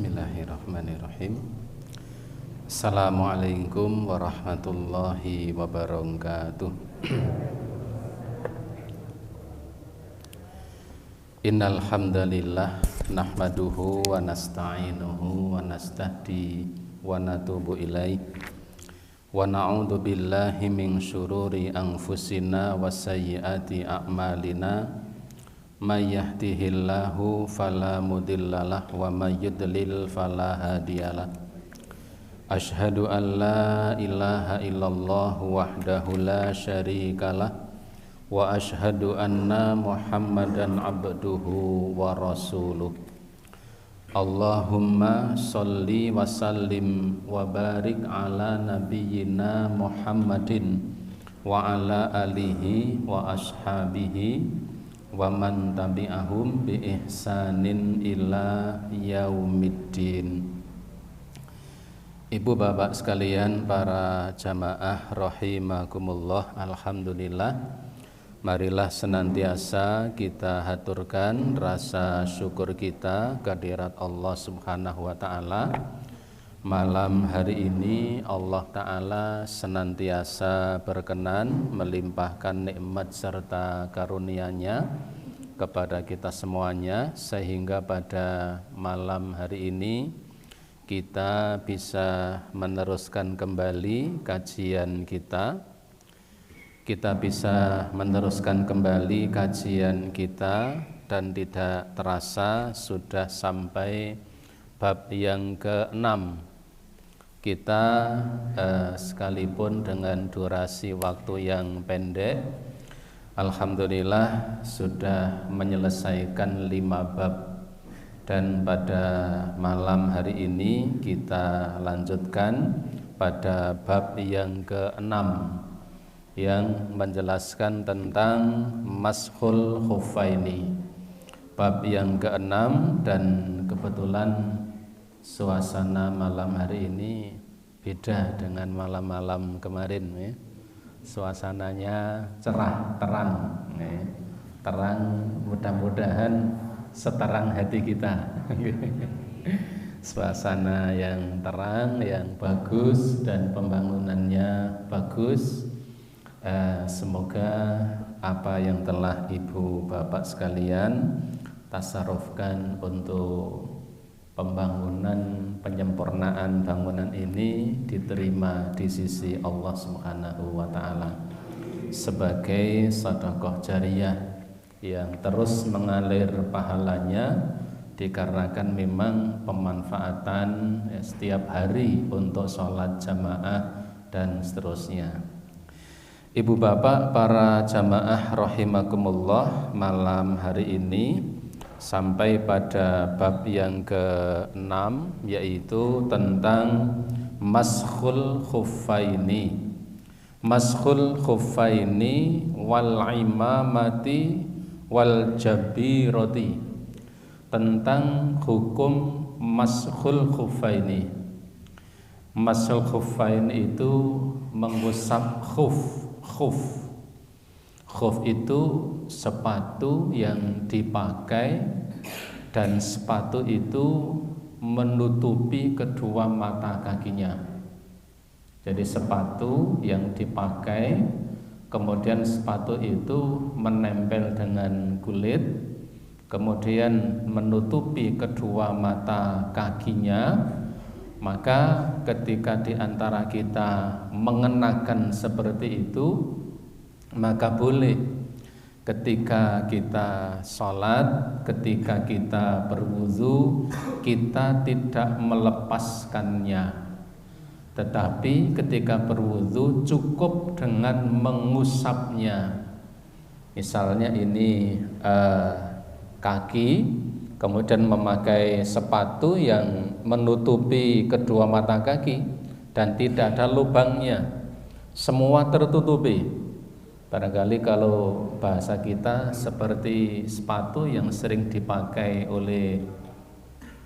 Bismillahirrahmanirrahim. Assalamualaikum warahmatullahi wabarakatuh. Innal hamdalillah nahmaduhu wa nasta'inuhu wa nastahdi wa natubu ilaih wa na'udzu billahi min syururi anfusina wa sayyiati a'malina. May yahdihillahu fala mudhillalah wa may yudlil fala hadiyalah. Asyhadu an la ilaha illallah wahdahu la syarikalah wa asyhadu anna Muhammadan abduhu wa rasuluh. Allahumma sholli wa sallim wa barik ala nabiyyina Muhammadin wa ala alihi wa ashabihi wa man tabi'ahum bi ihsanin ila yaumiddin. Ibu bapak sekalian, para jamaah rahimakumullah, alhamdulillah, marilah senantiasa kita haturkan rasa syukur kita kehadirat Allah Subhanahu wa taala. Malam hari ini Allah Ta'ala senantiasa berkenan melimpahkan nikmat serta karunia-Nya kepada kita semuanya, sehingga pada malam hari ini kita bisa meneruskan kembali kajian kita. Kita bisa meneruskan kembali kajian kita dan tidak terasa sudah sampai bab yang ke-6. Kita sekalipun dengan durasi waktu yang pendek, alhamdulillah sudah menyelesaikan 5 bab. Dan pada malam hari ini kita lanjutkan pada bab yang ke-6 yang menjelaskan tentang mashul khuffaini. Bab yang ke-6, dan kebetulan suasana malam hari ini beda dengan malam-malam kemarin ya. Suasananya cerah, terang ya. Terang, mudah-mudahan seterang hati kita. Suasana yang terang, yang bagus, dan pembangunannya bagus. Semoga apa yang telah ibu bapak sekalian tasarufkan untuk pembangunan, penyempurnaan bangunan ini diterima di sisi Allah Subhanahu wa taala sebagai sedekah jariyah yang terus mengalir pahalanya, dikarenakan memang pemanfaatan setiap hari untuk sholat jamaah dan seterusnya. Ibu bapak, para jamaah rahimakumullah, malam hari ini sampai pada bab yang ke-6, yaitu tentang mashul khuffaini. Mashul khuffaini wal imamati wal jabirati. Tentang hukum mashul khuffaini. Mashul khuffaini itu mengusap khuf. Khuf itu sepatu yang dipakai, dan sepatu itu menutupi kedua mata kakinya. Jadi sepatu yang dipakai, kemudian sepatu itu menempel dengan kulit, kemudian menutupi kedua mata kakinya. Maka ketika di antara kita mengenakan seperti itu, maka boleh ketika kita sholat, ketika kita berwudu, kita tidak melepaskannya. Tetapi ketika berwudu cukup dengan mengusapnya. Misalnya ini kaki, kemudian memakai sepatu yang menutupi kedua mata kaki dan tidak ada lubangnya, semua tertutupi. Barangkali kalau bahasa kita seperti sepatu yang sering dipakai oleh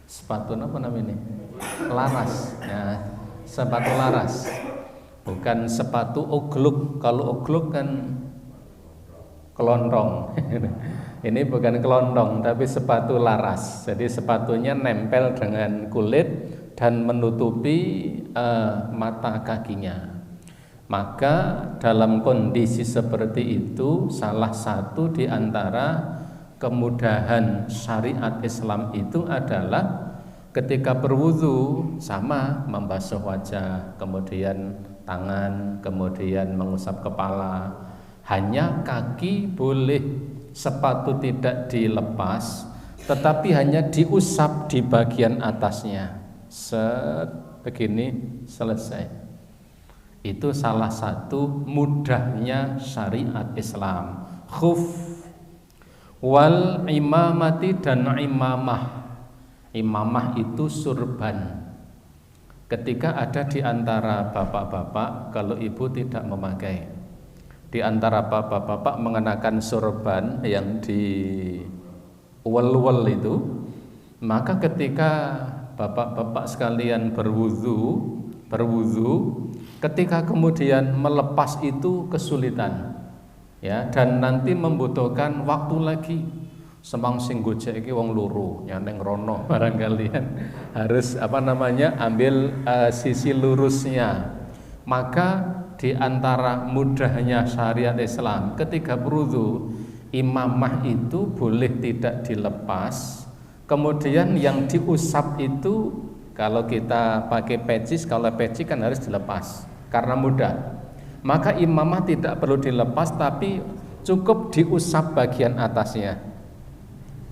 sepatu apa namanya? Laras. Ya, sepatu laras. Bukan sepatu ogluk. Kalau ogluk kan kelontrong. Ini bukan kelontong tapi sepatu laras. Jadi sepatunya nempel dengan kulit dan menutupi mata kakinya. Maka dalam kondisi seperti itu, salah satu di antara kemudahan syariat Islam itu adalah ketika berwudu sama membasuh wajah, kemudian tangan, kemudian mengusap kepala. Hanya kaki boleh, sepatu tidak dilepas, tetapi hanya diusap di bagian atasnya. Begini selesai. Itu salah satu mudahnya syariat Islam. Khuf wal imamati dan imamah. Imamah itu surban. Ketika ada di antara bapak-bapak, kalau ibu tidak memakai, di antara bapak-bapak mengenakan surban yang di wel-wel itu, maka ketika bapak-bapak sekalian berwudu, ketika kemudian melepas itu kesulitan, ya, dan nanti membutuhkan waktu lagi. Semang sing gojek iki wong loro, nyaneng rono barangkali harus ambil sisi lurusnya. Maka di antara mudahnya syariat Islam ketika berwudu, imamah itu boleh tidak dilepas. Kemudian yang diusap itu, kalau kita pakai pecis, kalau peci kan harus dilepas karena mudah. Maka imamah tidak perlu dilepas, tapi cukup diusap bagian atasnya,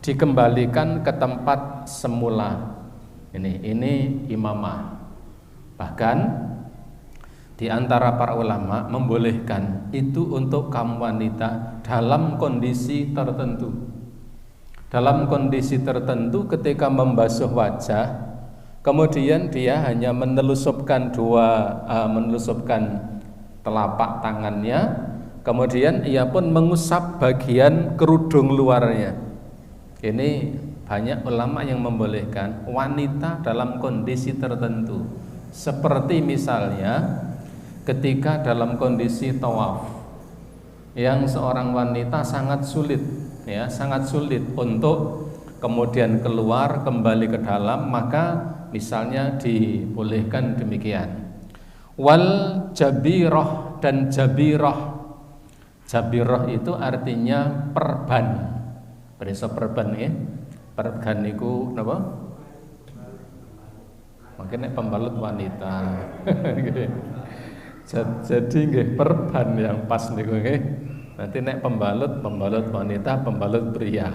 dikembalikan ke tempat semula. Ini imamah. Bahkan di antara para ulama membolehkan itu untuk kaum wanita dalam kondisi tertentu. Dalam kondisi tertentu ketika membasuh wajah, kemudian dia hanya menelusupkan telapak tangannya, kemudian ia pun mengusap bagian kerudung luarnya. Ini banyak ulama yang membolehkan wanita dalam kondisi tertentu, seperti misalnya ketika dalam kondisi tawaf, yang seorang wanita sangat sulit untuk kemudian keluar kembali ke dalam, maka misalnya dibolehkan demikian. Wal jabirah dan jabirah. Jabirah itu artinya perban. Berisa perban ya. Perban niku napa? Mungkin pembalut wanita. Jadi nggih perban yang pas niku nggih. Nanti nek pembalut wanita, pembalut pria.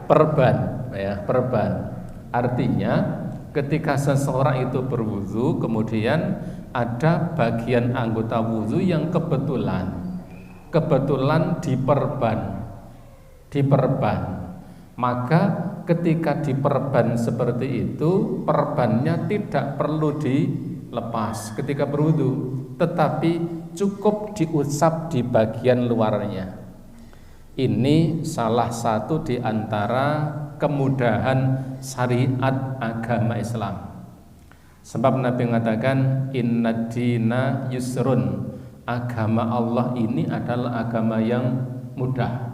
Perban ya, perban. Artinya ketika seseorang itu berwudu, kemudian ada bagian anggota wudu yang kebetulan diperban, maka ketika diperban seperti itu, perbannya tidak perlu dilepas ketika berwudu, tetapi cukup diusap di bagian luarnya. Ini salah satu di antara kemudahan syariat agama Islam. Sebab Nabi mengatakan inna dina yusrun, agama Allah ini adalah agama yang mudah,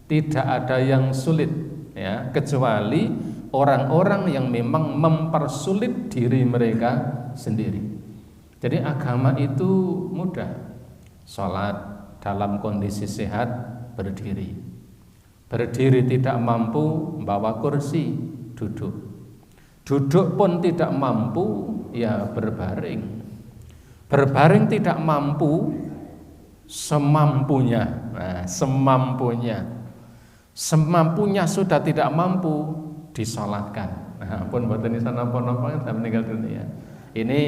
tidak ada yang sulit, ya, kecuali orang-orang yang memang mempersulit diri mereka sendiri. Jadi agama itu mudah. Sholat dalam kondisi sehat berdiri tidak mampu bawa kursi, duduk pun tidak mampu, ya berbaring tidak mampu, semampunya. Nah, semampunya sudah tidak mampu, disolatkan. Nah, pun boten iso napa-napa sudah meninggal dunia. Ini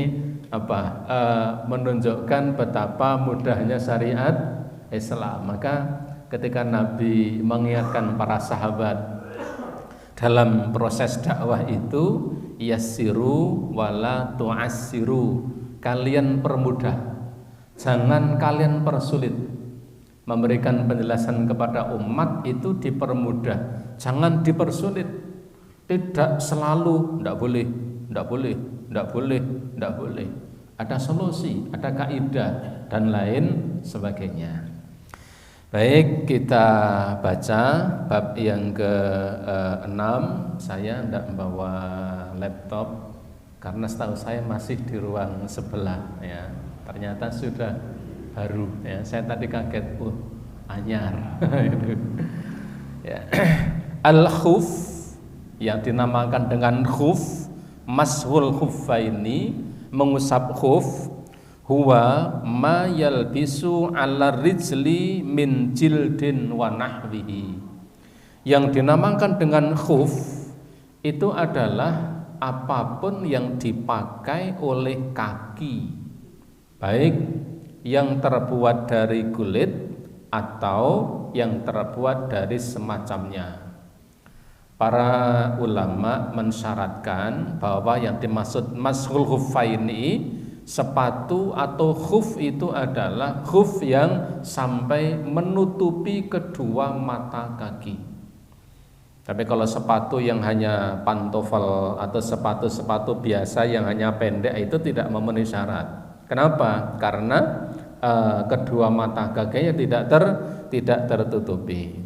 menunjukkan betapa mudahnya syariat Islam. Maka ketika Nabi mengingatkan para sahabat dalam proses dakwah itu, yassiru wala tu'assiru, kalian permudah, jangan kalian persulit. Memberikan penjelasan kepada umat itu dipermudah, jangan dipersulit. Tidak selalu tidak boleh. Ada solusi, ada kaidah dan lain sebagainya. Baik, kita baca bab yang ke-6. Saya tidak membawa laptop karena setahu saya masih di ruang sebelah ya. Ternyata sudah baru ya. Saya tadi kaget, anyar. Ya. Al-khuf yang dinamakan dengan khuf, mashul khuffaini, mengusap khuf, huwa ma yalbisu ala rijli min jildin wa nahwihi. Yang dinamakan dengan khuf itu adalah apapun yang dipakai oleh kaki, baik yang terbuat dari kulit atau yang terbuat dari semacamnya. Para ulama mensyaratkan bahwa yang dimaksud mashul khuffaini, sepatu atau khuf itu adalah khuf yang sampai menutupi kedua mata kaki. Tapi kalau sepatu yang hanya pantofel atau sepatu-sepatu biasa yang hanya pendek itu tidak memenuhi syarat. Kenapa? Karena kedua mata kakinya tidak tertutupi.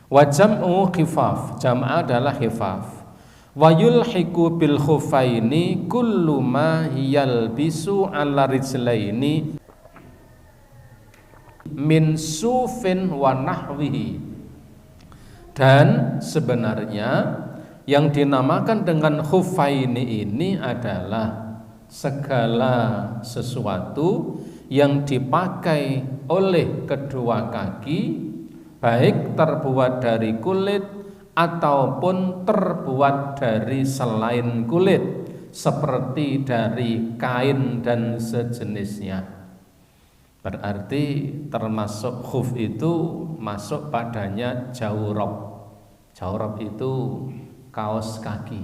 Wa jam'u khifaf, jam'a adalah khifaf. Wa yulhiqu bil khuffaini kullu ma yalbisu ala rijlaini min sufin wa nahwihi. Dan sebenarnya yang dinamakan dengan khuffaini ini adalah segala sesuatu yang dipakai oleh kedua kaki, baik terbuat dari kulit ataupun terbuat dari selain kulit, seperti dari kain dan sejenisnya. Berarti termasuk khuf itu masuk padanya jawrab. Jawrab itu kaos kaki.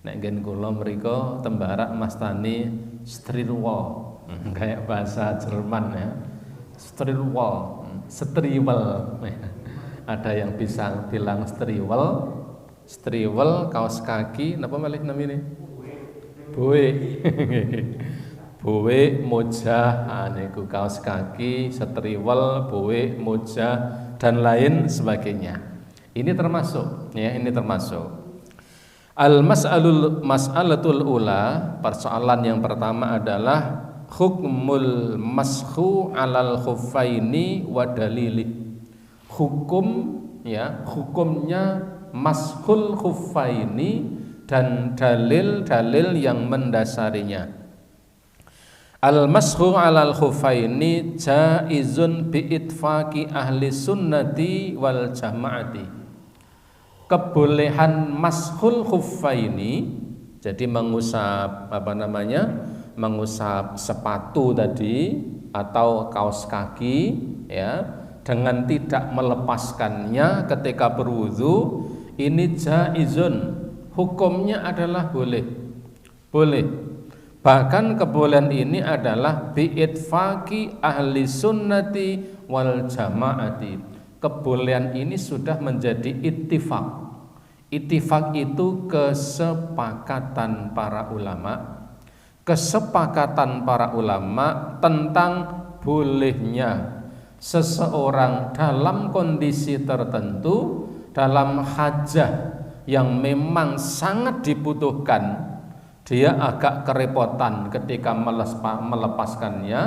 Nek nggen kula mriku tembarak mastani strirwol, kayak bahasa Jerman ya. Strirwol, striwel. Ada yang bisa bilang striwel kaos kaki, napa malih namine? Boe. Boe mojah, niku kaos kaki, striwel, boe, mojah dan lain sebagainya. Ini termasuk ya, ini termasuk. Mas'alatul ula, persoalan yang pertama adalah hukmul mashu alal khuffaini wa dalili. Hukum ya, hukumnya mashul khuffaini dan dalil-dalil yang mendasarinya. Al-mashu 'alal khuffaini jaizun bi itfaqi ahli sunnati wal jama'ati. Kebolehan mashul khuffaini, jadi mengusap mengusap sepatu tadi atau kaos kaki ya, dengan tidak melepaskannya ketika berwudu, ini jaizun, hukumnya adalah boleh. Bahkan kebolehan ini adalah bi'itfaqi ahli sunnati wal jama'ati. Kebolehan ini sudah menjadi ittifaq. Ittifaq itu kesepakatan para ulama. Kesepakatan para ulama tentang bolehnya seseorang dalam kondisi tertentu, dalam hajah yang memang sangat dibutuhkan, dia agak kerepotan ketika melepaskannya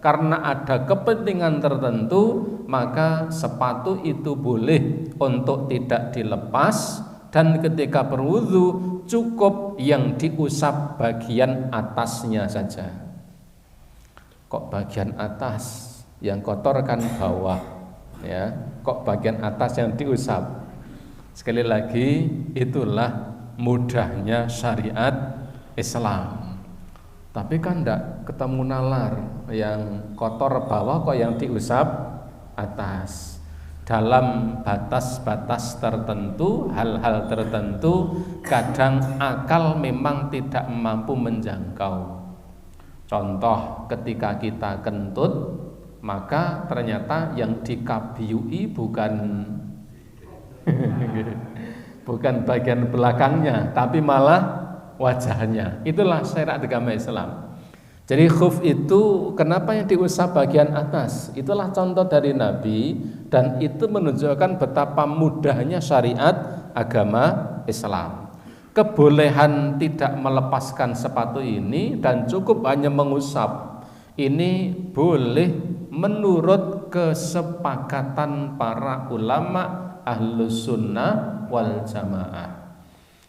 karena ada kepentingan tertentu, maka sepatu itu boleh untuk tidak dilepas, dan ketika berwudu cukup yang diusap bagian atasnya saja. Kok bagian atas? Yang kotor kan bawah ya, kok bagian atas yang diusap? Sekali lagi, itulah mudahnya syariat Islam. Tapi kan tidak ketemu nalar, yang kotor bawah kok yang diusap atas. Dalam batas-batas tertentu, hal-hal tertentu, kadang akal memang tidak mampu menjangkau. Contoh, ketika kita kentut, maka ternyata yang dikabiui bukan bagian belakangnya, tapi malah wajahnya. Itulah syariat agama Islam. Jadi khuf itu kenapa yang diusap bagian atas? Itulah contoh dari Nabi, dan itu menunjukkan betapa mudahnya syariat agama Islam. Kebolehan tidak melepaskan sepatu ini dan cukup hanya mengusap, ini boleh menurut kesepakatan para ulama ahlus sunnah wal jamaah.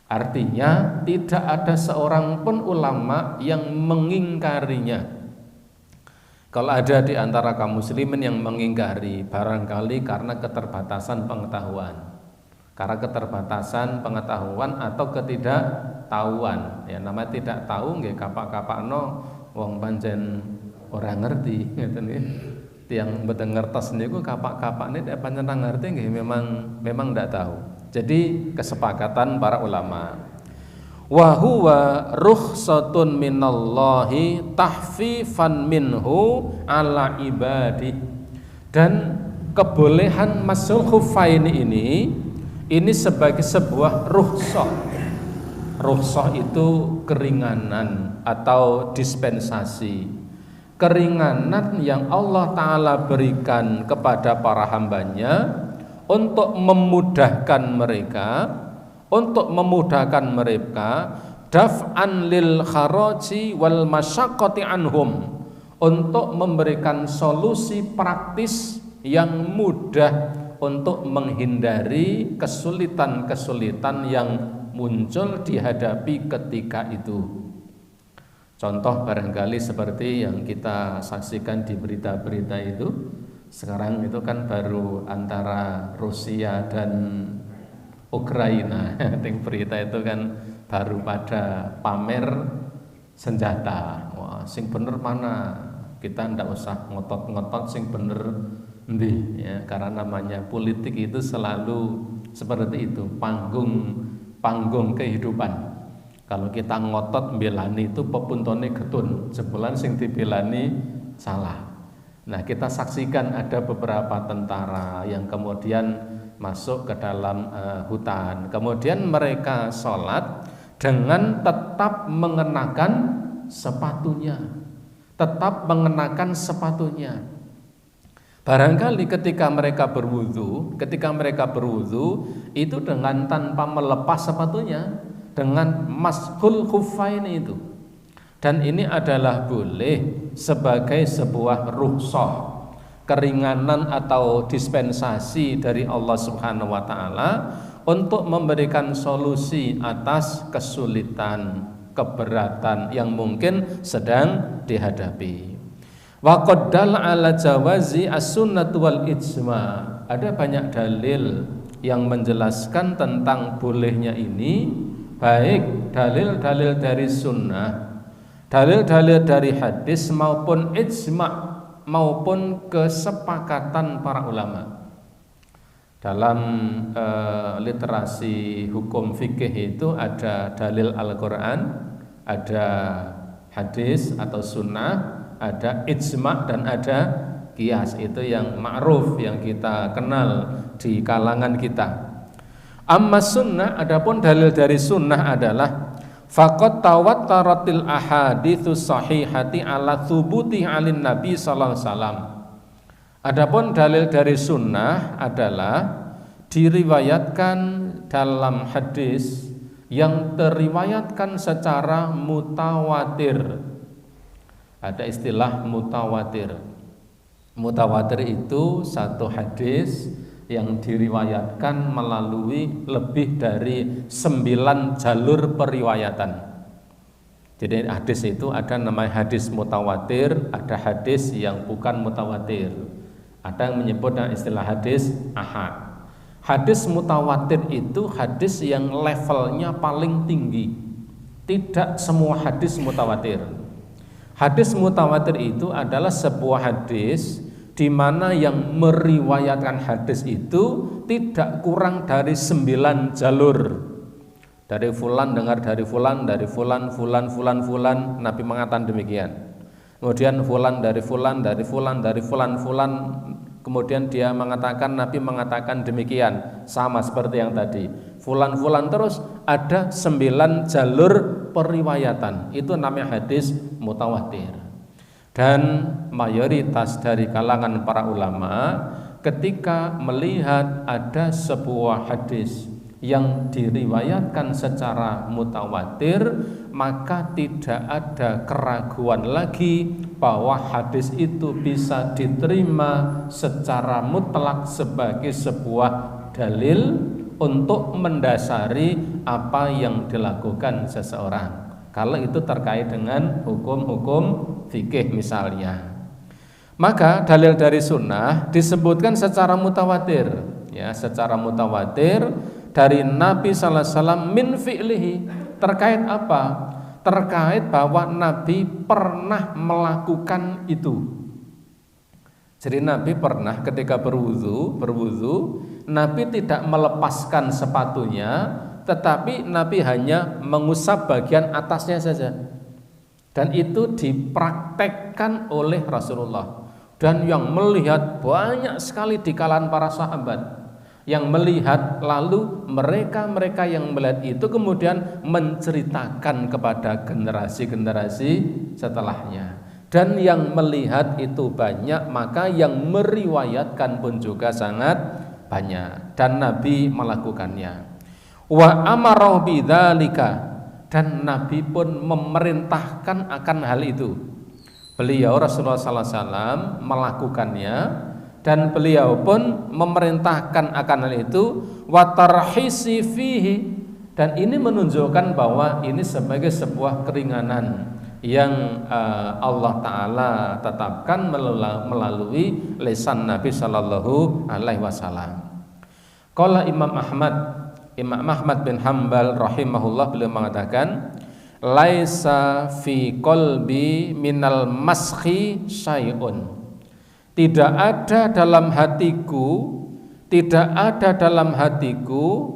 Artinya tidak ada seorang pun ulama yang mengingkarinya. Kalau ada di antara kaum muslimin yang mengingkari, barangkali karena keterbatasan pengetahuan. Karena keterbatasan pengetahuan atau ketidaktahuan. Ya nama tidak tahu nggih kapak-kapakno wong pancen ora ngerti ngeten nggih. Tiang mboten ngertos niku kapak-kapakne nek pancen ngerti nggih memang ndak tahu. Jadi kesepakatan para ulama. Wa huwa rukhsatun minallahi tahfifan minhu ala ibadi. Dan kebolehan masul khuffaini ini sebagai sebuah rukhsah. Rukhsah itu keringanan atau dispensasi. Keringanan yang Allah Ta'ala berikan kepada para hambanya untuk memudahkan mereka daf'an lil kharaji wal masyaqqati anhum, untuk memberikan solusi praktis yang mudah untuk menghindari kesulitan-kesulitan yang muncul dihadapi ketika itu. Contoh barangkali seperti yang kita saksikan di berita-berita itu. Sekarang itu kan baru antara Rusia dan Ukraina. Ting berita itu kan baru pada pamer senjata. Wah, sing bener mana? Kita ndak usah ngotot-ngotot sing bener endi ya, karena namanya politik itu selalu seperti itu, panggung kehidupan. Kalau kita ngotot belani itu pepuntone getun, sebulan sing dibelani salah. Nah, kita saksikan ada beberapa tentara yang kemudian masuk ke dalam hutan. Kemudian mereka sholat dengan tetap mengenakan sepatunya. Barangkali ketika mereka berwudu itu dengan tanpa melepas sepatunya, dengan mashul khuffaini itu. Dan ini adalah boleh sebagai sebuah rukhsah, keringanan atau dispensasi dari Allah Subhanahu wa taala untuk memberikan solusi atas kesulitan, keberatan yang mungkin sedang dihadapi. Wa qaddal ala jawazi as-sunnah wal ijma. Ada banyak dalil yang menjelaskan tentang bolehnya ini, baik dalil-dalil dari sunnah, dalil-dalil dari hadis maupun ijma' maupun kesepakatan para ulama. Dalam literasi hukum fikih itu ada dalil Al-Quran, ada hadis atau sunnah, ada ijma' dan ada qiyas. Itu yang ma'ruf, yang kita kenal di kalangan kita. Amma sunnah, adapun dalil dari sunnah adalah faqad tawattaratil ahaditsus sahihati ala thubuti alin nabi sallallahu alaihi wasallam. Adapun dalil dari sunnah adalah diriwayatkan dalam hadis yang teriwayatkan secara mutawatir. Ada istilah mutawatir. Mutawatir itu satu hadis yang diriwayatkan melalui lebih dari 9 jalur periwayatan. Jadi hadis itu ada namanya hadis mutawatir, ada hadis yang bukan mutawatir, ada yang menyebut dengan istilah hadis ahad. Hadis mutawatir itu hadis yang levelnya paling tinggi. Tidak semua hadis mutawatir. Hadis mutawatir itu adalah sebuah hadis di mana yang meriwayatkan hadis itu tidak kurang dari 9 jalur. Dari fulan dengar dari fulan, fulan, Nabi mengatakan demikian. Kemudian fulan, kemudian dia mengatakan, Nabi mengatakan demikian, sama seperti yang tadi. Fulan terus ada 9 jalur periwayatan. Itu namanya hadis mutawatir. Dan mayoritas dari kalangan para ulama ketika melihat ada sebuah hadis yang diriwayatkan secara mutawatir, maka tidak ada keraguan lagi bahwa hadis itu bisa diterima secara mutlak sebagai sebuah dalil untuk mendasari apa yang dilakukan seseorang. Kalau itu terkait dengan hukum-hukum fikih misalnya, maka dalil dari sunnah disebutkan secara mutawatir, ya, secara mutawatir dari Nabi sallallahu alaihi wasallam min fi'lihi. Terkait apa? Terkait bahwa Nabi pernah melakukan itu. Jadi Nabi pernah ketika berwudu, Nabi tidak melepaskan sepatunya, tetapi Nabi hanya mengusap bagian atasnya saja. Dan itu dipraktekkan oleh Rasulullah. Dan yang melihat banyak sekali di kalangan para sahabat yang melihat, lalu mereka yang melihat itu kemudian menceritakan kepada generasi-generasi setelahnya. Dan yang melihat itu banyak, maka yang meriwayatkan pun juga sangat banyak. Dan Nabi melakukannya. Wa amara bidzalika, dan Nabi pun memerintahkan akan hal itu. Beliau Rasulullah sallallahu alaihi wasallam melakukannya dan beliau pun memerintahkan akan hal itu, wa tarhisi fihi, dan ini menunjukkan bahwa ini sebagai sebuah keringanan yang Allah Ta'ala tetapkan melalui lisan Nabi sallallahu alaihi wasallam. Qala Imam Ahmad bin Hanbal rahimahullah, beliau mengatakan, laisa fi qalbi minal maskhi syai'un. Tidak ada dalam hatiku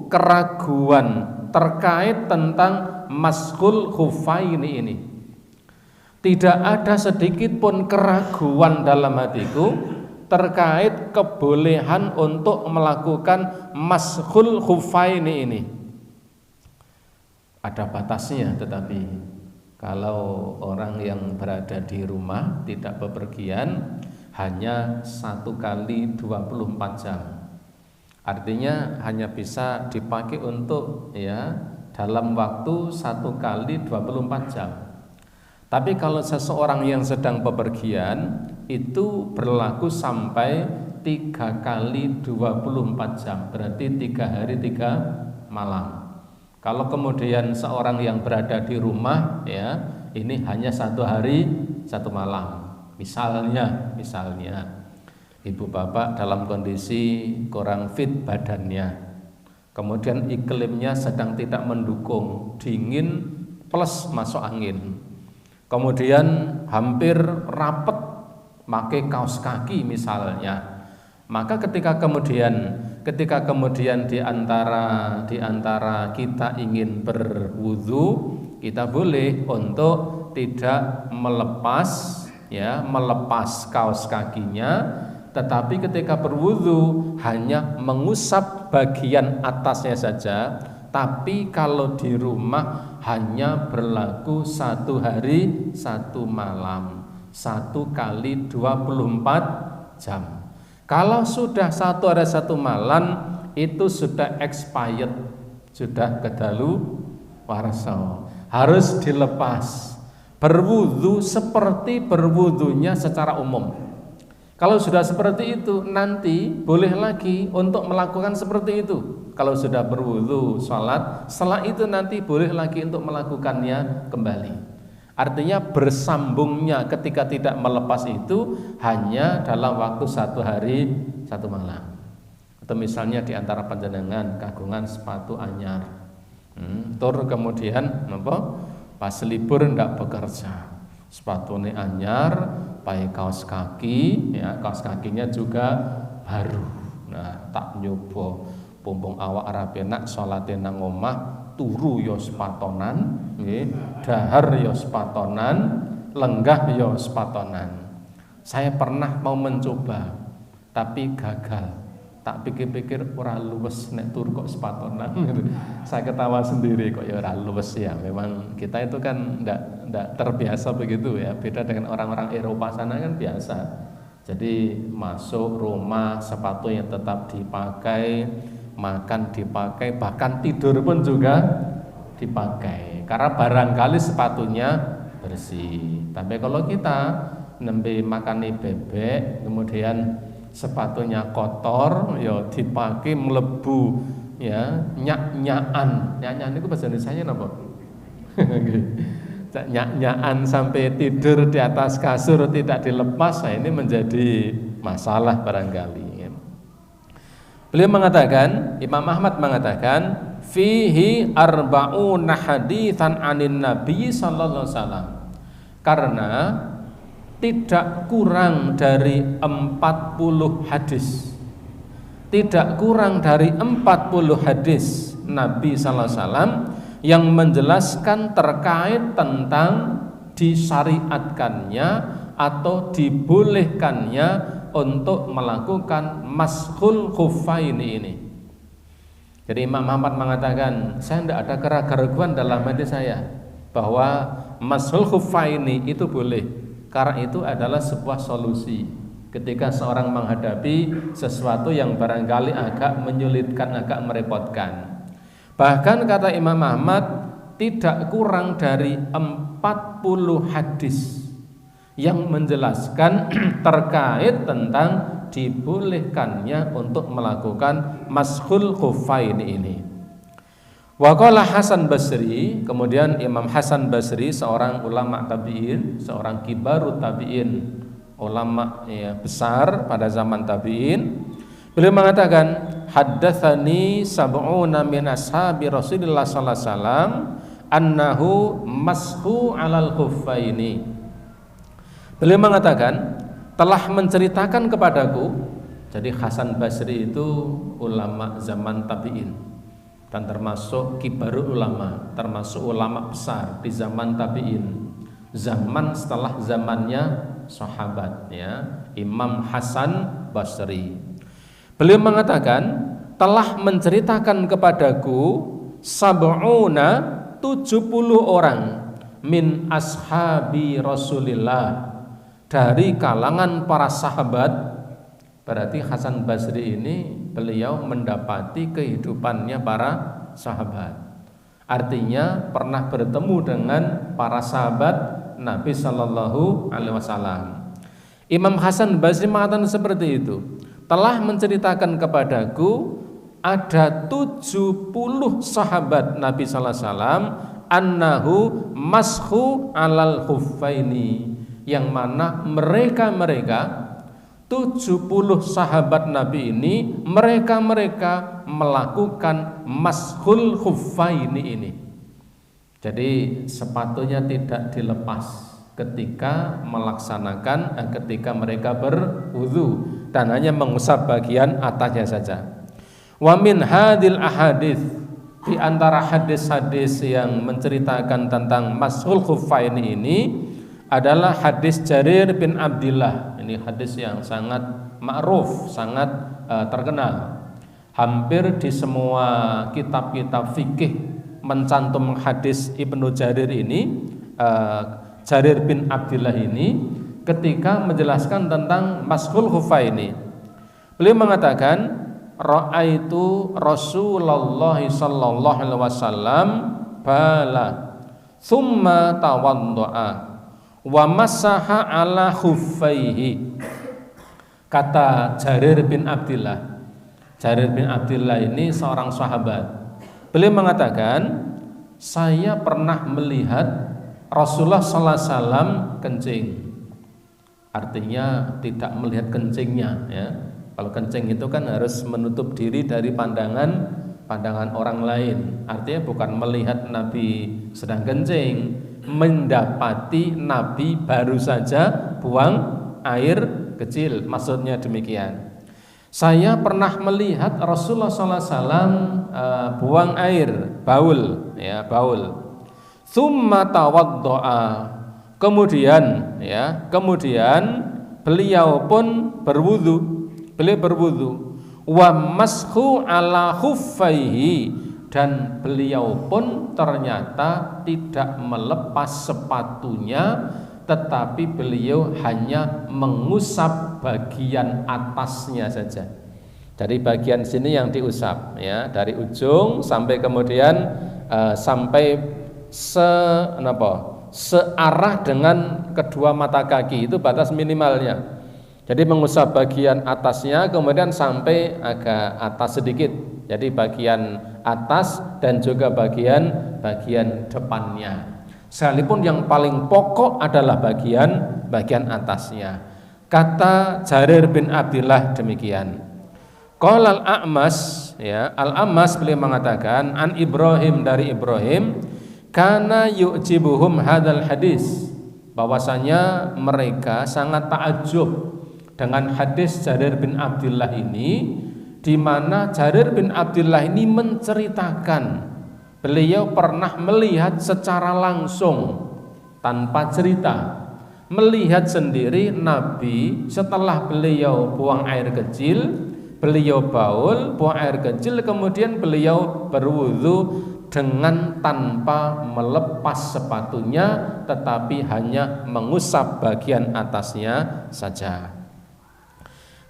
keraguan terkait tentang maskhul khufaini ini. Tidak ada sedikit pun keraguan dalam hatiku terkait kebolehan untuk melakukan maskhul khufaini ini. Ada batasnya, tetapi kalau orang yang berada di rumah tidak bepergian hanya 1 kali 24 jam. Artinya hanya bisa dipakai untuk dalam waktu 1 kali 24 jam. Tapi kalau seseorang yang sedang bepergian itu berlaku sampai 3 kali 24 jam, berarti 3 hari 3 malam. Kalau kemudian seorang yang berada di rumah, ini hanya 1 hari 1 malam. Misalnya ibu bapak dalam kondisi kurang fit badannya, kemudian iklimnya sedang tidak mendukung, dingin plus masuk angin, kemudian hampir rapet pakai kaos kaki misalnya, maka ketika kemudian di antara kita ingin berwudu, kita boleh untuk tidak melepas kaos kakinya, tetapi ketika berwudu hanya mengusap bagian atasnya saja. Tapi kalau di rumah hanya berlaku 1 hari 1 malam, 1 kali 24 jam. Kalau sudah 1 hari 1 malam, itu sudah expired, sudah kedaluwarsa, harus dilepas. Berwudu seperti berwudunya secara umum. Kalau sudah seperti itu, nanti boleh lagi untuk melakukan seperti itu. Kalau sudah berwudu sholat, setelah itu nanti boleh lagi untuk melakukannya kembali. Artinya bersambungnya ketika tidak melepas itu hanya dalam waktu 1 hari 1 malam. Atau misalnya di antara panjenengan kagungan sepatu anyar, tur kemudian pas libur ndak bekerja, sepatunya anyar, pakai kaos kaki, kaos kakinya juga baru. Nah, tak nyoba pumpung awak rapi nak salate nang omah, turu yo sepatonan, dahar yo sepatonan, lenggah yo sepatonan. Saya pernah mau mencoba tapi gagal. Tak pikir-pikir ora luwes nek turu kok sepatonan gitu. Saya ketawa sendiri kok ya ora luwes ya. Memang kita itu kan ndak terbiasa begitu ya. Beda dengan orang-orang Eropa sana kan biasa. Jadi masuk rumah sepatunya tetap dipakai, makan dipakai, bahkan tidur pun juga dipakai. Karena barangkali sepatunya bersih. Tapi kalau kita nembe makani bebek kemudian sepatunya kotor ya dipakai melebu ya nyak-nyakan itu bahasa Indonesia napa? Nyak-nyakan sampai tidur di atas kasur tidak dilepas, nah ini menjadi masalah barangkali ya. Beliau mengatakan, Imam Ahmad mengatakan fihi arba'una haditsan anin nabi sallallahu alaihi wasallam, karena tidak kurang dari 40 hadis. Tidak kurang dari 40 hadis Nabi sallallahu alaihi wasallam yang menjelaskan terkait tentang disyariatkannya atau dibolehkannya untuk melakukan mashul khuffaini ini. Jadi Imam Ahmad mengatakan, saya tidak ada keraguan dalam hati saya bahwa mashul khuffaini itu boleh. Karena itu adalah sebuah solusi ketika seorang menghadapi sesuatu yang barangkali agak menyulitkan, agak merepotkan. Bahkan kata Imam Ahmad, tidak kurang dari 40 hadis yang menjelaskan terkait tentang dibolehkannya untuk melakukan mashul khuffain ini. Wa qala Hasan Basri, kemudian Imam Hasan Basri seorang ulama tabi'in, seorang kibarut tabi'in, ulama ya, besar pada zaman tabi'in. Beliau mengatakan, haddatsani sab'una min ashabi Rasulillah sallallahu alaihi wasallam annahu mashu 'alal khuffaini. Beliau mengatakan, telah menceritakan kepadaku. Jadi Hasan Basri itu ulama zaman tabi'in dan termasuk kibarul ulama, termasuk ulama besar di zaman tabi'in, zaman setelah zamannya sahabat ya, Imam Hasan Basri. Beliau mengatakan telah menceritakan kepadaku sab'una 70 orang min ashabi Rasulillah, dari kalangan para sahabat. Berarti Hasan Basri ini beliau mendapati kehidupannya para sahabat. Artinya pernah bertemu dengan para sahabat Nabi Sallallahu Alaihi Wasallam. Imam Hasan Basri mengatakan seperti itu. Telah menceritakan kepadaku ada 70 sahabat Nabi Sallallahu Alaihi Wasallam annahu mashu alal khuffaini, yang mana mereka 70 sahabat Nabi ini mereka melakukan mashul khuffaini ini. Jadi sepatunya tidak dilepas ketika melaksanakan, ketika mereka berwudu, dan hanya mengusap bagian atasnya saja. Wa min hadil ahadits, di antara hadis-hadis yang menceritakan tentang mashul khuffaini ini adalah hadis Jarir bin Abdillah. Ini hadis yang sangat ma'ruf, sangat terkenal. Hampir di semua kitab-kitab fikih mencantum hadis Ibnu Jarir ini, Jarir bin Abdillah ini, ketika menjelaskan tentang mashul khuffaini. Beliau mengatakan, ra'aitu Rasulullah sallallahu alaihi wasallam bala thumma tawaddo'a wa masaha ala khuffaihi. Kata Jarir bin Abdillah. Jarir bin Abdillah ini seorang sahabat. Beliau mengatakan, saya pernah melihat Rasulullah sallallahu alaihi wasallam kencing. Artinya tidak melihat kencingnya ya. Kalau kencing itu kan harus menutup diri dari pandangan orang lain. Artinya bukan melihat Nabi sedang kencing, mendapati Nabi baru saja buang air kecil, maksudnya demikian. Saya pernah melihat Rasulullah SAW buang air, baul, ya baul. Tsumma tawaddo'a, kemudian beliau pun berwudu, wa mashu ala khuffaihi, dan beliau pun ternyata tidak melepas sepatunya, tetapi beliau hanya mengusap bagian atasnya saja. Dari bagian sini yang diusap, ya, dari ujung sampai kemudian sampai searah dengan kedua mata kaki, itu batas minimalnya. Jadi mengusap bagian atasnya kemudian sampai agak atas sedikit. Jadi bagian atas dan juga bagian depannya. Sekalipun yang paling pokok adalah bagian atasnya. Kata Jarir bin Abdullah demikian. Qala al-A'mas, ya, al-A'mas beliau mengatakan an Ibrahim, dari Ibrahim, kana yu'jibuhum hadzal hadis, bahwasanya mereka sangat takjub dengan hadis Jarir bin Abdullah ini, di mana Jarir bin Abdullah ini menceritakan beliau pernah melihat secara langsung tanpa cerita, melihat sendiri Nabi setelah beliau buang air kecil, beliau baul, buang air kecil, kemudian beliau berwudu dengan tanpa melepas sepatunya, tetapi hanya mengusap bagian atasnya saja.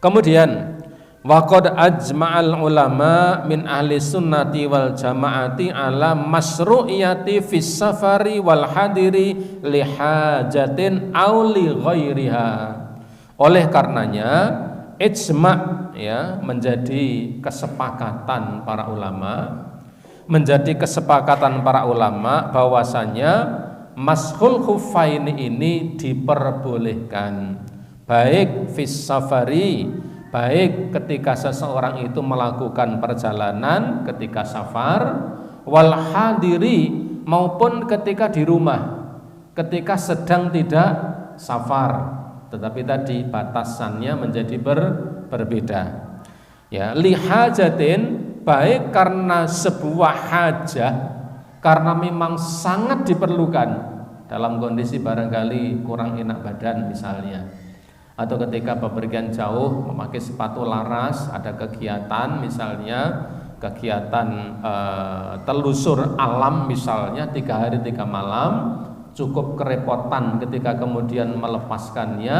Kemudian waqad ajma'al ulama min ahli sunnati wal jama'ati ala masru'iyati fis safari wal hadiri li hajatin aw li ghairiha. Oleh karenanya ijma', ya, menjadi kesepakatan para ulama, bahwasanya mashul khuffaini ini diperbolehkan, baik fis safari, baik ketika seseorang itu melakukan perjalanan ketika safar, wal hadiri, maupun ketika di rumah ketika sedang tidak safar, tetapi tadi batasannya menjadi berbeda, ya. Li hajatin, baik karena sebuah hajah, karena memang sangat diperlukan dalam kondisi barangkali kurang enak badan misalnya, atau ketika bepergian jauh memakai sepatu laras, ada kegiatan misalnya, kegiatan telusur alam misalnya 3 hari 3 malam, cukup kerepotan ketika kemudian melepaskannya,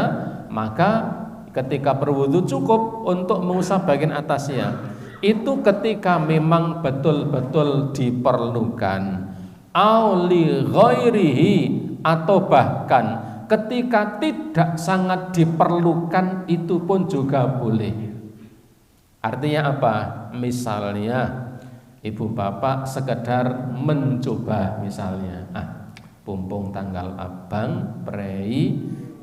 maka ketika berwudu cukup untuk mengusap bagian atasnya. Itu ketika memang betul-betul diperlukan. Auli ghairihi, atau bahkan ketika tidak sangat diperlukan, itu pun juga boleh. Artinya apa? Misalnya ibu bapak sekedar mencoba, misalnya pumpung tanggal abang prei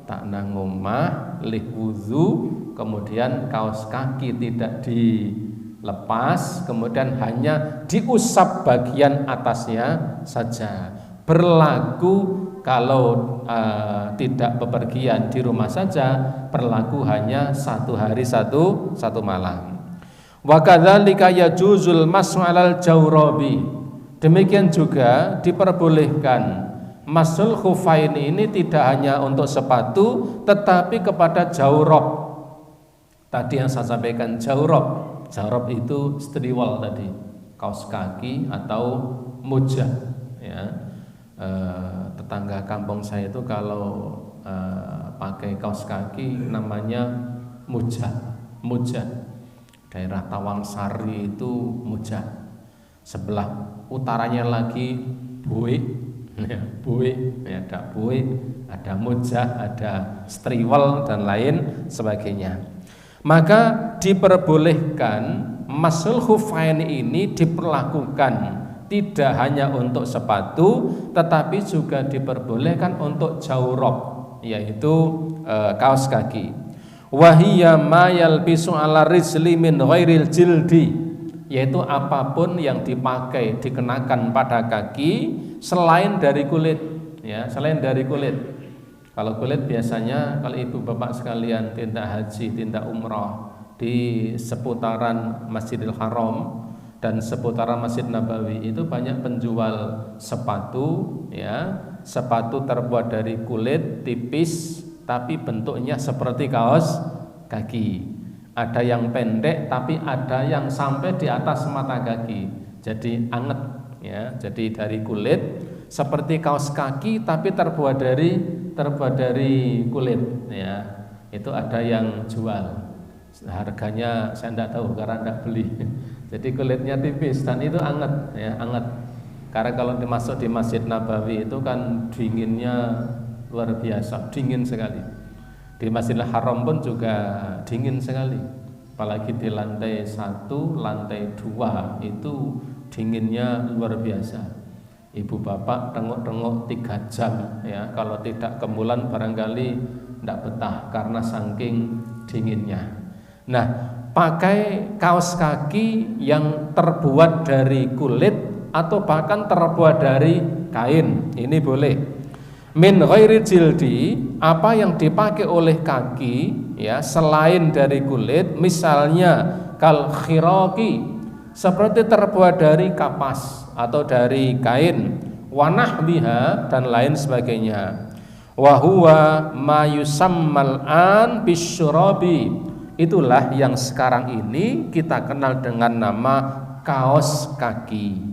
tak nang omah lih wudu, kemudian kaos kaki tidak dilepas, kemudian hanya diusap bagian atasnya saja. Berlaku kalau tidak bepergian, di rumah saja, berlaku hanya 1 hari 1 malam. Wa kadzalika yajuzul mas'u 'alal jawrabi. Demikian juga diperbolehkan masul khuffain ini tidak hanya untuk sepatu, tetapi kepada jawrab. Tadi yang saya sampaikan jawrab. Jawrab itu striwal tadi, kaos kaki atau mujah, ya. Tetangga kampung saya itu kalau pakai kaos kaki namanya mujah. Daerah Tawangsari itu mujah. Sebelah utaranya lagi buik, ya, ada buik, ada mujah, ada striwal dan lain sebagainya. Maka diperbolehkan masul khufain ini diperlakukan tidak hanya untuk sepatu, tetapi juga diperbolehkan untuk jawrab, yaitu kaos kaki. Wahiyya ma yalbisu ala rijli min ghairil jildi, yaitu apapun yang dipakai, dikenakan pada kaki selain dari kulit, ya, selain dari kulit. Kalau kulit biasanya kalau ibu bapak sekalian tindak haji, tindak umrah di seputaran Masjidil Haram dan seputaran Masjid Nabawi itu banyak penjual sepatu, ya, sepatu terbuat dari kulit tipis tapi bentuknya seperti kaos kaki, Ada yang pendek tapi ada yang sampai di atas mata kaki. Jadi anget ya. Jadi dari kulit seperti kaos kaki tapi terbuat dari kulit ya. Itu ada yang jual. Harganya saya tidak tahu karena tidak beli. Jadi kulitnya tipis dan itu anget ya, anget. Karena kalau dimasuk di Masjid Nabawi itu kan dinginnya luar biasa, dingin sekali. Di Masjidil Haram pun juga dingin sekali. Apalagi di lantai 1, lantai 2 itu dinginnya luar biasa. Ibu bapak tengok-tengok 3 jam ya. Kalau tidak kemulan barangkali tidak betah karena saking dinginnya. Nah, pakai kaos kaki yang terbuat dari kulit atau bahkan terbuat dari kain, ini boleh. Min ghairi jildi, apa yang dipakai oleh kaki ya selain dari kulit, misalnya kal khiraqi, seperti terbuat dari kapas atau dari kain, wanah biha dan lain sebagainya. Wa huwa ma yusammal an bisyurabi, itulah yang sekarang ini kita kenal dengan nama kaos kaki.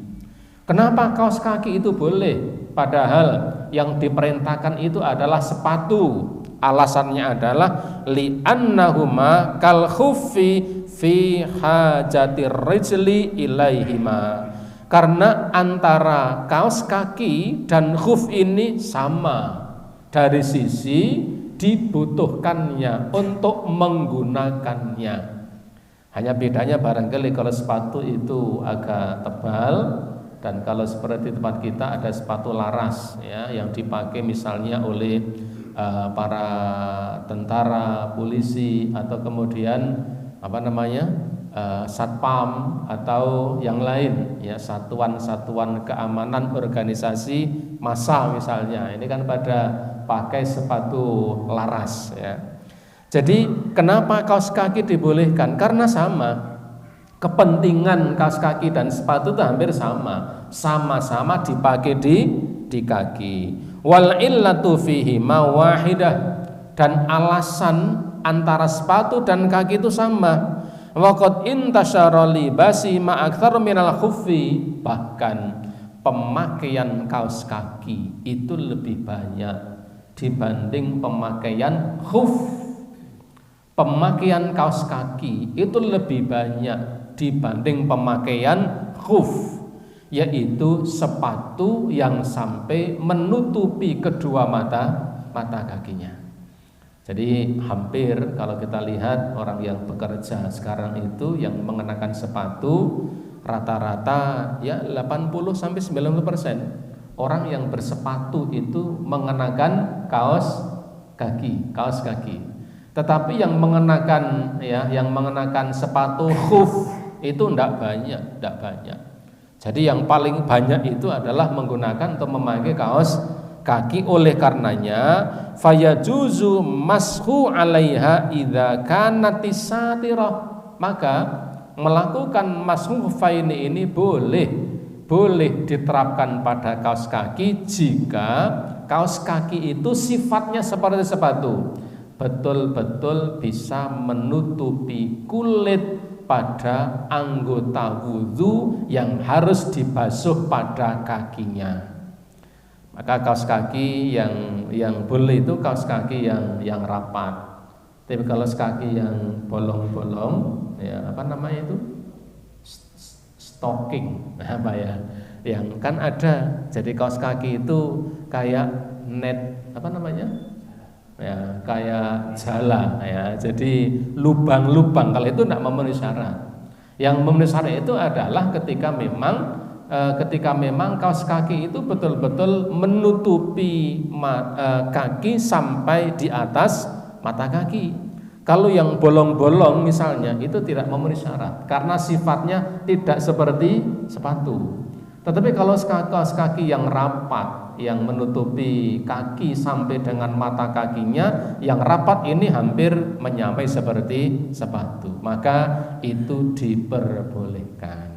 Kenapa kaos kaki itu boleh? Padahal yang diperintahkan itu adalah sepatu. Alasannya adalah li'annahuma kal khuffi fi hajatir rijli ilaihima. Karena antara kaos kaki dan khuf ini sama dari sisi dibutuhkannya untuk menggunakannya. Hanya bedanya barangkali kalau sepatu itu agak tebal, dan kalau seperti tempat kita ada sepatu laras ya yang dipakai misalnya oleh para tentara, polisi atau kemudian satpam atau yang lain ya, satuan-satuan keamanan organisasi massa misalnya. Ini kan pada pakai sepatu laras ya. Jadi kenapa kaos kaki dibolehkan? Karena sama. Kepentingan kaos kaki dan sepatu itu hampir sama-sama dipakai di kaki. Wal illatu fihi mawahidah, dan alasan antara sepatu dan kaki itu sama. Waqad intasyara libasi ma aktsar minal khuffi, bahkan pemakaian kaos kaki itu lebih banyak dibanding pemakaian khuf. Pemakaian kaos kaki itu lebih banyak dibanding pemakaian khuf, yaitu sepatu yang sampai menutupi kedua mata kakinya. Jadi hampir kalau kita lihat orang yang bekerja sekarang itu yang mengenakan sepatu rata-rata ya 80-90% orang yang bersepatu itu mengenakan kaos kaki. Tetapi yang mengenakan sepatu khuf itu tidak banyak. Jadi yang paling banyak itu adalah menggunakan atau memakai kaos kaki. Oleh karenanya fayajuzu mashu 'alaiha idza kanatis satirah, maka melakukan mashu faini ini boleh diterapkan pada kaos kaki jika kaos kaki itu sifatnya seperti sepatu, betul-betul bisa menutupi kulit pada anggota wudhu yang harus dibasuh pada kakinya. Maka kaos kaki yang boleh itu kaos kaki yang rapat. Tapi kalau kaki yang bolong-bolong, ya apa namanya itu? Stocking, yang kan ada. Jadi kaos kaki itu kayak net, ya kayak jala ya, jadi lubang-lubang. Kalau itu tidak memenuhi syarat. Yang memenuhi syarat itu adalah ketika memang kaos kaki itu betul-betul menutupi kaki sampai di atas mata kaki. Kalau yang bolong-bolong misalnya itu tidak memenuhi syarat karena sifatnya tidak seperti sepatu. Tetapi kalau kaos kaki yang rapat, yang menutupi kaki sampai dengan mata kakinya, yang rapat ini hampir menyamai seperti sepatu, maka itu diperbolehkan.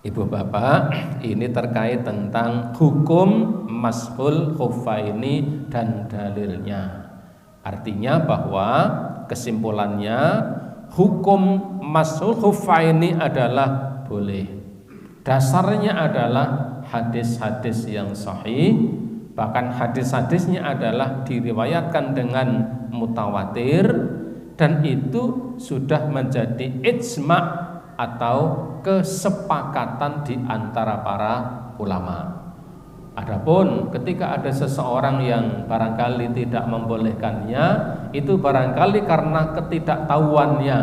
Ibu bapak, ini terkait tentang hukum mashul khuffaini dan dalilnya. Artinya bahwa kesimpulannya hukum mashul khuffaini adalah boleh. Dasarnya adalah hadis-hadis yang sahih, bahkan hadis-hadisnya adalah diriwayatkan dengan mutawatir, dan itu sudah menjadi ijma' atau kesepakatan di antara para ulama. Adapun ketika ada seseorang yang barangkali tidak membolehkannya, itu barangkali karena ketidaktahuannya,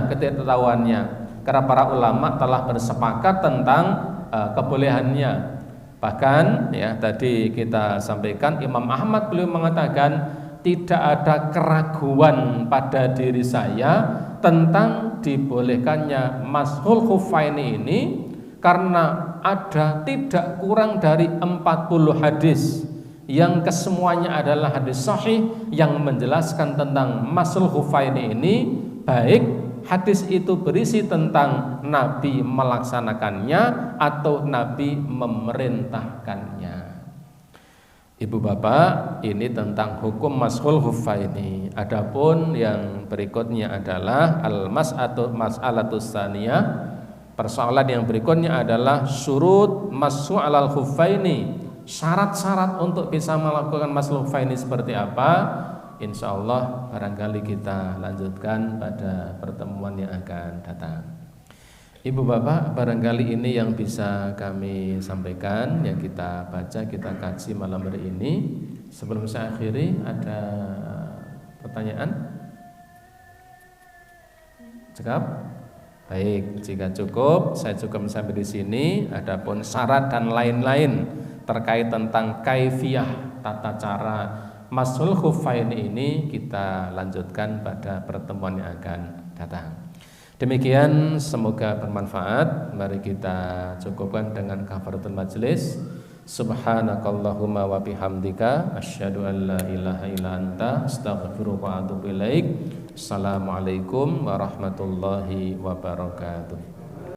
karena para ulama telah bersepakat tentang kebolehannya. Bahkan ya tadi kita sampaikan Imam Ahmad beliau mengatakan tidak ada keraguan pada diri saya tentang dibolehkannya mashul khuffaini ini, karena ada tidak kurang dari 40 hadis yang kesemuanya adalah hadis sahih yang menjelaskan tentang mashul khuffaini ini, baik hadis itu berisi tentang Nabi melaksanakannya atau Nabi memerintahkannya. Ibu bapak, ini tentang hukum mashul khuffaini. Adapun yang berikutnya adalah mas'alatus tsaniyah. Persoalan yang berikutnya adalah syurut mashu alal khuffaini. Syarat-syarat untuk bisa melakukan mashul khuffaini seperti apa? Insya Allah barangkali kita lanjutkan pada pertemuan yang akan datang. Ibu bapak, barangkali ini yang bisa kami sampaikan, yang kita baca, kita kaji malam hari ini. Sebelum saya akhiri, ada pertanyaan? Cukup? Baik, jika cukup, saya cukup sampai di sini. Adapun syarat dan lain-lain terkait tentang kaifiyah, tata cara mashul khuffaini ini kita lanjutkan pada pertemuan yang akan datang. Demikian, semoga bermanfaat. Mari kita cukupkan dengan kafaratul majlis. Subhanakallahumma wa bihamdika asyhadu an la ilaha illa anta astaghfiruka wa atubu ilaik. Assalamualaikum warahmatullahi wabarakatuh.